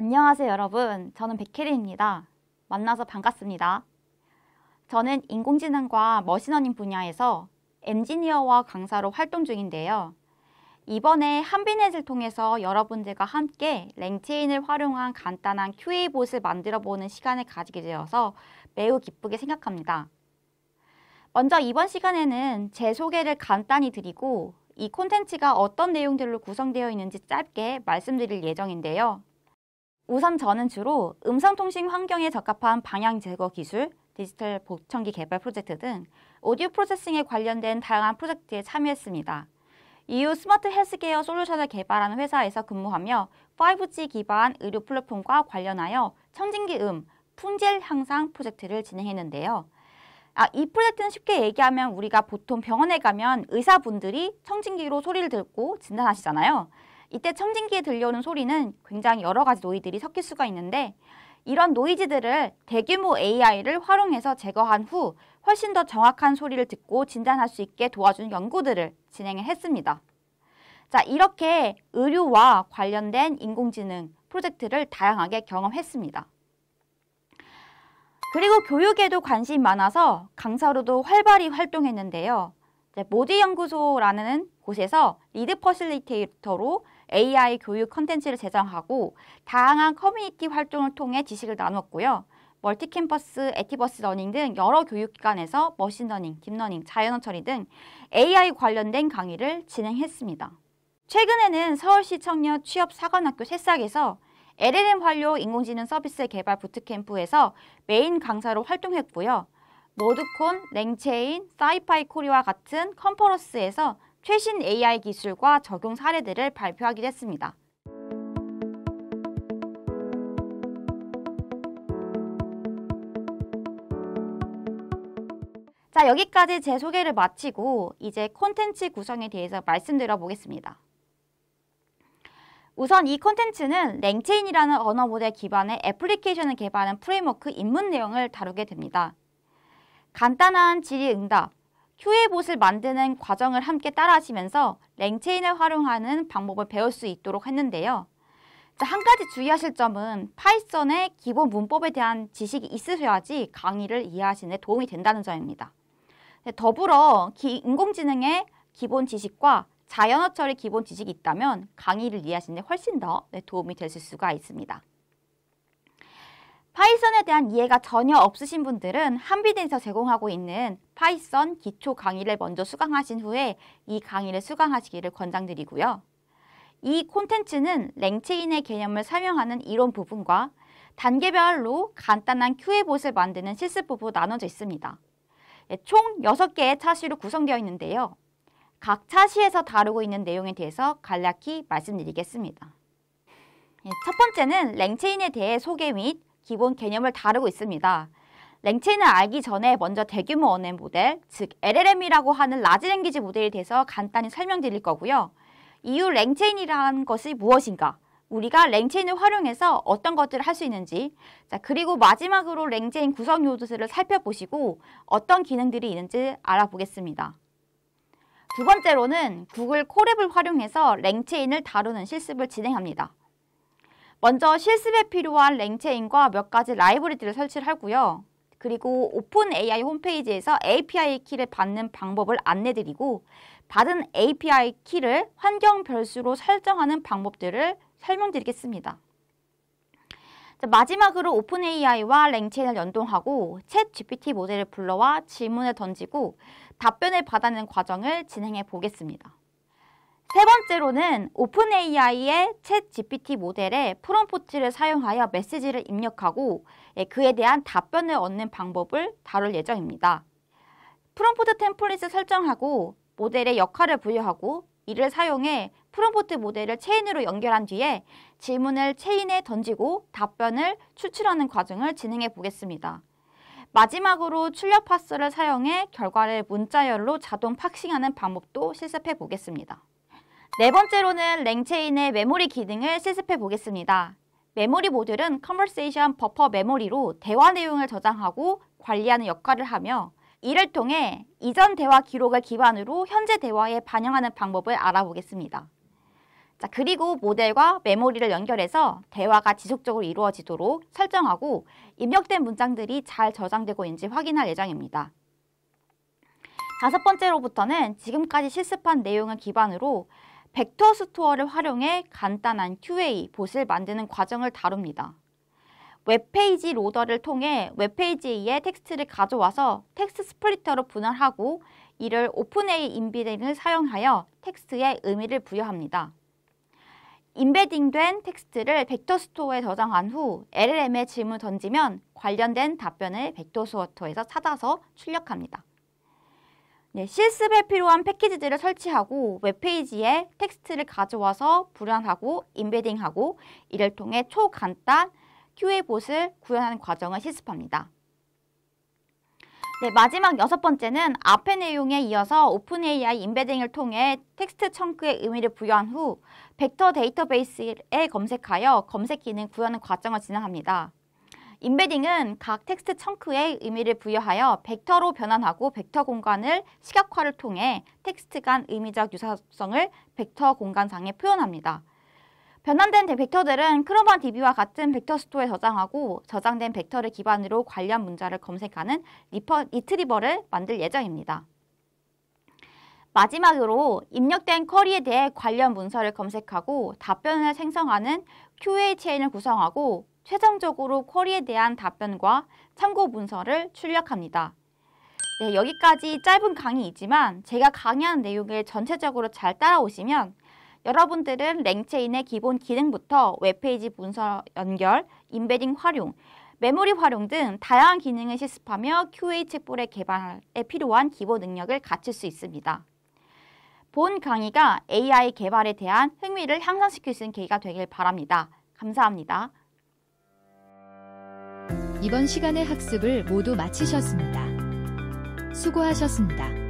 안녕하세요 여러분. 저는 백혜리입니다. 만나서 반갑습니다. 저는 인공지능과 머신러닝 분야에서 엔지니어와 강사로 활동 중인데요. 이번에 한비넷을 통해서 여러분들과 함께 랭체인을 활용한 간단한 QA봇을 만들어보는 시간을 가지게 되어서 매우 기쁘게 생각합니다. 먼저 이번 시간에는 제 소개를 간단히 드리고 이 콘텐츠가 어떤 내용들로 구성되어 있는지 짧게 말씀드릴 예정인데요. 우선 저는 주로 음성통신 환경에 적합한 방향 제거 기술, 디지털 보청기 개발 프로젝트 등 오디오 프로세싱에 관련된 다양한 프로젝트에 참여했습니다. 이후 스마트 헬스케어 솔루션을 개발하는 회사에서 근무하며 5G 기반 의료 플랫폼과 관련하여 청진기 품질 향상 프로젝트를 진행했는데요. 이 프로젝트는 쉽게 얘기하면 우리가 보통 병원에 가면 의사분들이 청진기로 소리를 듣고 진단하시잖아요. 이때 청진기에 들려오는 소리는 굉장히 여러 가지 노이즈들이 섞일 수가 있는데 이런 노이즈들을 대규모 AI를 활용해서 제거한 후 훨씬 더 정확한 소리를 듣고 진단할 수 있게 도와주는 연구들을 진행을 했습니다. 자, 이렇게 의료와 관련된 인공지능 프로젝트를 다양하게 경험했습니다. 그리고 교육에도 관심이 많아서 강사로도 활발히 활동했는데요. 모디연구소라는 곳에서 리드 퍼실리테이터로 AI 교육 컨텐츠를 제작하고 다양한 커뮤니티 활동을 통해 지식을 나눴고요. 멀티캠퍼스, 액티버스 러닝 등 여러 교육기관에서 머신러닝, 딥러닝, 자연어 처리 등 AI 관련된 강의를 진행했습니다. 최근에는 서울시 청년 취업사관학교 새싹에서 LLM 활용 인공지능 서비스 개발 부트캠프에서 메인 강사로 활동했고요. 모드콘, 랭체인, 사이파이 코리아와 같은 컨퍼런스에서 최신 AI 기술과 적용 사례들을 발표하기도 했습니다. 자, 여기까지 제 소개를 마치고 이제 콘텐츠 구성에 대해서 말씀드려 보겠습니다. 우선 이 콘텐츠는 랭체인이라는 언어 모델 기반의 애플리케이션을 개발하는 프레임워크 입문 내용을 다루게 됩니다. 간단한 질의응답, QA봇을 만드는 과정을 함께 따라하시면서 랭체인을 활용하는 방법을 배울 수 있도록 했는데요. 한 가지 주의하실 점은 파이썬의 기본 문법에 대한 지식이 있으셔야지 강의를 이해하시는 데 도움이 된다는 점입니다. 더불어 인공지능의 기본 지식과 자연어 처리 기본 지식이 있다면 강의를 이해하시는 데 훨씬 더 도움이 되실 수가 있습니다. 파이썬에 대한 이해가 전혀 없으신 분들은 한비넷에서 제공하고 있는 파이썬 기초 강의를 먼저 수강하신 후에 이 강의를 수강하시기를 권장드리고요. 이 콘텐츠는 랭체인의 개념을 설명하는 이론 부분과 단계별로 간단한 QA봇을 만드는 실습 부분 나눠져 있습니다. 총 6개의 차시로 구성되어 있는데요. 각 차시에서 다루고 있는 내용에 대해서 간략히 말씀드리겠습니다. 첫 번째는 랭체인에 대해 소개 및 기본 개념을 다루고 있습니다. 랭체인을 알기 전에 먼저 대규모 언어 모델, 즉 LLM이라고 하는 라지 랭귀지 모델에 대해서 간단히 설명드릴 거고요. 이후 랭체인이라는 것이 무엇인가, 우리가 랭체인을 활용해서 어떤 것들을 할 수 있는지, 그리고 마지막으로 랭체인 구성 요소들을 살펴보시고 어떤 기능들이 있는지 알아보겠습니다. 두 번째로는 구글 콜앱을 활용해서 랭체인을 다루는 실습을 진행합니다. 먼저 실습에 필요한 랭체인과 몇 가지 라이브러리들을 설치를 하고요. 그리고 오픈 AI 홈페이지에서 API 키를 받는 방법을 안내드리고 받은 API 키를 환경 별수로 설정하는 방법들을 설명드리겠습니다. 마지막으로 오픈 AI와 랭체인을 연동하고 챗 GPT 모델을 불러와 질문을 던지고 답변을 받아내는 과정을 진행해 보겠습니다. 세 번째로는 오픈 AI의 챗 GPT 모델의 프롬프트를 사용하여 메시지를 입력하고 그에 대한 답변을 얻는 방법을 다룰 예정입니다. 프롬프트 템플릿을 설정하고 모델의 역할을 부여하고 이를 사용해 프롬프트 모델을 체인으로 연결한 뒤에 질문을 체인에 던지고 답변을 추출하는 과정을 진행해 보겠습니다. 마지막으로 출력 파스를 사용해 결과를 문자열로 자동 팍싱하는 방법도 실습해 보겠습니다. 네 번째로는 랭체인의 메모리 기능을 실습해 보겠습니다. 메모리 모듈은 컨버세이션 버퍼 메모리로 대화 내용을 저장하고 관리하는 역할을 하며 이를 통해 이전 대화 기록을 기반으로 현재 대화에 반영하는 방법을 알아보겠습니다. 자, 그리고 모델과 메모리를 연결해서 대화가 지속적으로 이루어지도록 설정하고 입력된 문장들이 잘 저장되고 있는지 확인할 예정입니다. 다섯 번째로부터는 지금까지 실습한 내용을 기반으로 벡터 스토어를 활용해 간단한 QA, 봇을 만드는 과정을 다룹니다. 웹페이지 로더를 통해 웹페이지에 텍스트를 가져와서 텍스트 스플리터로 분할하고 이를 오픈AI 인베딩을 사용하여 텍스트에 의미를 부여합니다. 인베딩된 텍스트를 벡터 스토어에 저장한 후 LLM에 질문을 던지면 관련된 답변을 벡터 스토어에서 찾아서 출력합니다. 네, 실습에 필요한 패키지들을 설치하고 웹페이지에 텍스트를 가져와서 분할하고 인베딩하고 이를 통해 초간단 QA-봇을 구현하는 과정을 실습합니다. 네, 마지막 여섯 번째는 앞의 내용에 이어서 오픈AI 인베딩을 통해 텍스트 청크에 의미를 부여한 후 벡터 데이터베이스에 검색하여 검색 기능 구현하는 과정을 진행합니다. 인베딩은 각 텍스트 청크에 의미를 부여하여 벡터로 변환하고 벡터 공간을 시각화를 통해 텍스트 간 의미적 유사성을 벡터 공간상에 표현합니다. 변환된 벡터들은 크로마DB와 같은 벡터 스토어에 저장하고 저장된 벡터를 기반으로 관련 문자를 검색하는 리트리버를 만들 예정입니다. 마지막으로 입력된 쿼리에 대해 관련 문서를 검색하고 답변을 생성하는 QA 체인을 구성하고 최종적으로 쿼리에 대한 답변과 참고 문서를 출력합니다. 네, 여기까지 짧은 강의이지만 제가 강의하는 내용을 전체적으로 잘 따라오시면 여러분들은 랭체인의 기본 기능부터 웹페이지 문서 연결, 인베딩 활용, 메모리 활용 등 다양한 기능을 실습하며 QA 챗봇의 개발에 필요한 기본 능력을 갖출 수 있습니다. 본 강의가 AI 개발에 대한 흥미를 향상시킬 수 있는 계기가 되길 바랍니다. 감사합니다. 이번 시간의 학습을 모두 마치셨습니다. 수고하셨습니다.